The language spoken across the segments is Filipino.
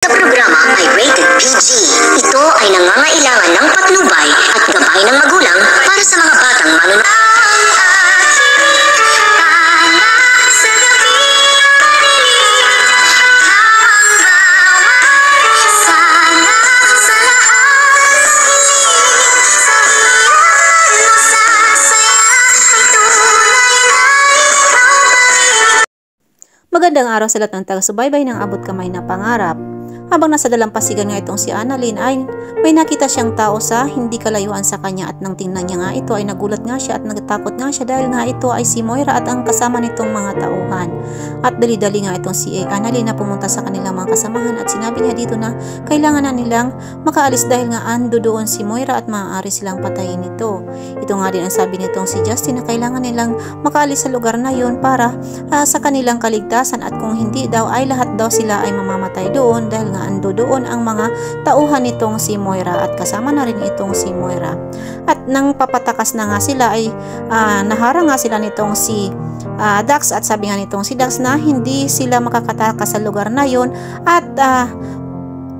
Sa programa ay rated PG. Ito ay nangangailangan ng patnubay at gabay ng magulang para sa mga batang manunood. Magandang araw sa lahat ng taga-subaybay ng abot kamay na pangarap. Habang nasa dalampasigan nga itong si Annalyn ay may nakita siyang tao sa hindi kalayuan sa kanya at nang tingnan niya nga ito ay nagulat nga siya at nagtakot nga siya dahil nga ito ay si Moira at ang kasama nitong mga tauhan. At dali-dali nga itong si Annalyn na pumunta sa kanilang mga kasamahan at sinabi niya dito na kailangan na nilang makaalis dahil nga ando doon si Moira at maaari silang patayin ito. Ito nga din ang sabi nitong si Justin na kailangan nilang makaalis sa lugar na yun para sa kanilang kaligtasan at kung hindi daw ay lahat daw sila ay mamamatay doon dahil nga ando doon ang mga tauhan nitong si Moira at kasama na rin itong si Moira. At nang papatakas na nga sila ay naharang nga sila nitong si Dax at sabi nga nitong si Dax na hindi sila makakatakas sa lugar na yon at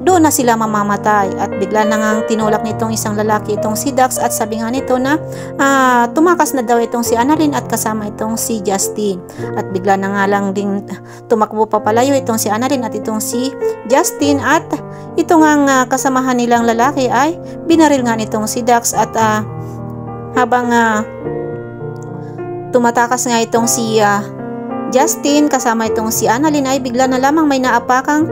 doon na sila mamamatay. At bigla na nga tinulak nitong isang lalaki itong si Dax at sabi nga nito na tumakas na daw itong si Annalyn at kasama itong si Justin. At bigla na nga lang ding tumakbo papalayo itong si Annalyn at itong si Justin at ito nga kasamahan nilang lalaki ay binaril nga nitong si Dax at habang tumatakas nga itong si Justin kasama itong si Annalyn ay bigla na lamang may naapakang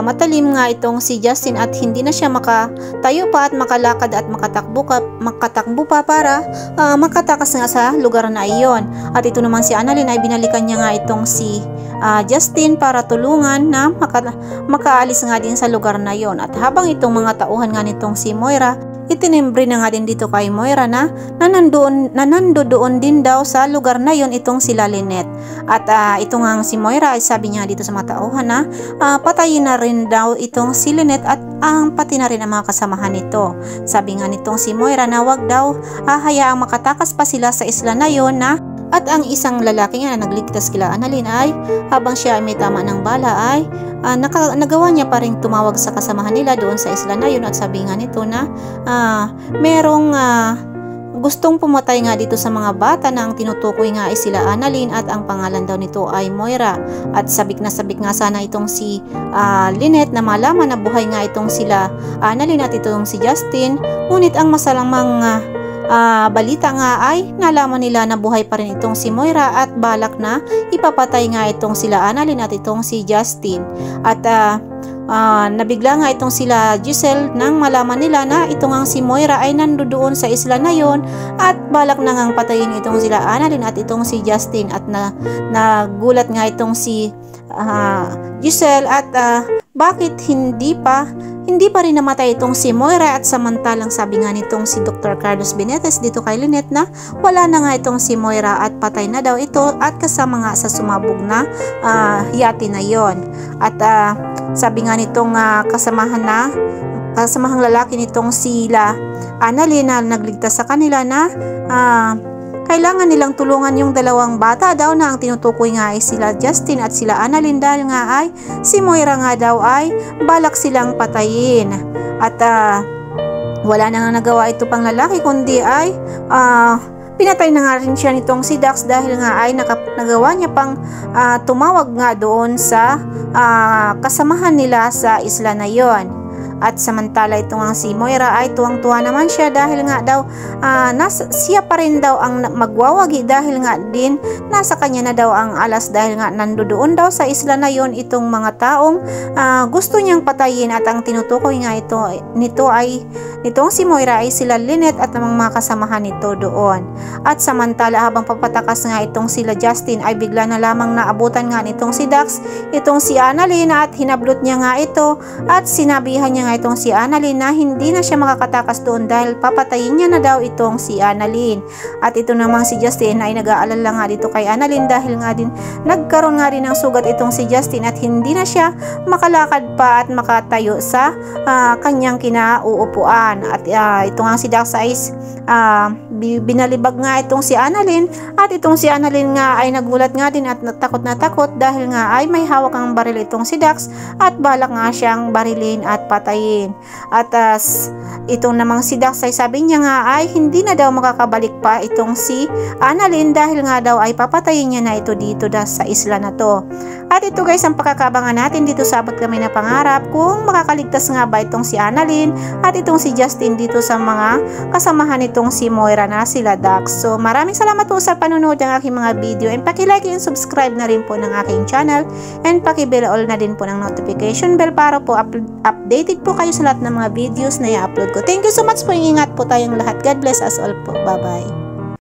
matalim nga itong si Justin at hindi na siya makatayo pa at makalakad at makatakbo pa para makatakas nga sa lugar na iyon. At ito naman si Annalyn ay binalikan niya nga itong si Justin para tulungan na makaalis nga din sa lugar na iyon. At habang itong mga tauhan nga nitong si Moira itinimbre na nga din dito kay Moira na nanando doon din daw sa lugar na yon itong sila Lynette. At ito nga si Moira ay sabi niya dito sa mga tauhan na patayin na rin daw itong si Lynette at pati na rin ang mga kasamahan nito. Sabi nga nitong si Moira na wag daw hayaang makatakas pa sila sa isla na yon na at ang isang lalaki nga na nagligtas kila Annalyn ay habang siya ay may tama ng bala ay nagawa niya pa rin tumawag sa kasamahan nila doon sa isla na yun at sabi nga nito na merong gustong pumatay nga dito sa mga bata na ang tinutukoy nga ay sila Annalyn at ang pangalan daw nito ay Moira. At sabik na sabik nga sana itong si Lynette na malaman na buhay nga itong sila Annalyn at itong si Justin, ngunit ang masalamang balita nga ay nalaman nila na buhay pa rin itong si Moira at balak na ipapatay nga itong sila Annalyn at itong si Justin. At nabigla nga itong sila Giselle nang malaman nila na itong ang si Moira ay nandoon sa isla na yon at balak na ngang patayin itong sila Annalyn at itong si Justin. At nagulat nga itong si Giselle at bakit hindi pa rin namatay itong si Moira at samantalang sabi nga nitong si Dr. Carlos Benitez dito kay Lynette na wala na nga itong si Moira at patay na daw ito at kasama nga sa sumabog na yate na yon. At sabi nga nitong kasamahang lalaki nitong sila Annalyn na nagligtas sa kanila na kailangan nilang tulungan yung dalawang bata daw na ang tinutukoy nga ay sila Justin at sila Annalyn dahil nga ay si Moira nga daw ay balak silang patayin. At wala na nga nagawa ito pang lalaki kundi ay pinatay na nga rin siya nitong si Dax dahil nga ay nagawa niya pang tumawag nga doon sa kasamahan nila sa isla na yon. At samantala itong si Moira ay tuwang-tuwa naman siya dahil nga daw siya pa rin daw ang magwawagi dahil nga din nasa kanya na daw ang alas dahil nga nandoon daw sa isla na yon itong mga taong gusto niyang patayin at ang tinutukoy nga nitong si Moira ay sila Lynette at ang mga kasamahan nito doon. At samantala habang papatakas nga itong sila Justin ay bigla na lamang naabutan nga nitong si Dax itong si Annalyn at hinablot niya nga ito at sinabihan niya nga itong si Annalyn na hindi na siya makakatakas doon dahil papatayin niya na daw itong si Annalyn. At ito namang si Justin ay nag-aalala nga dito kay Annalyn dahil nga din nagkaroon nga rin ng sugat itong si Justin at hindi na siya makalakad pa at makatayo sa kanyang kinauupuan. At ito nga si Dax ay binalibag nga itong si Annalyn at itong si Annalyn nga ay nagulat nga din at natakot na takot dahil nga ay may hawak ang baril itong si Dax at balak nga siyang barilin at patayin. At itong namang si Dax ay sabi niya nga ay hindi na daw makakabalik pa itong si Annalyn dahil nga daw ay papatayin niya na ito dito sa isla na to. At ito guys ang pakakabangan natin dito sa Abot Kami na Pangarap kung makakaligtas nga ba itong si Annalyn at itong si Justin dito sa mga kasamahan itong si Moira na sila Dax. So maraming salamat po sa panonood ng aking mga video and pakilike and subscribe na rin po ng aking channel and pakibell all na din po ng notification bell para po updated po kayo sa lahat ng mga videos na i-upload ko. Thank you so much po. Ingat po tayong lahat. God bless us all po. Bye bye.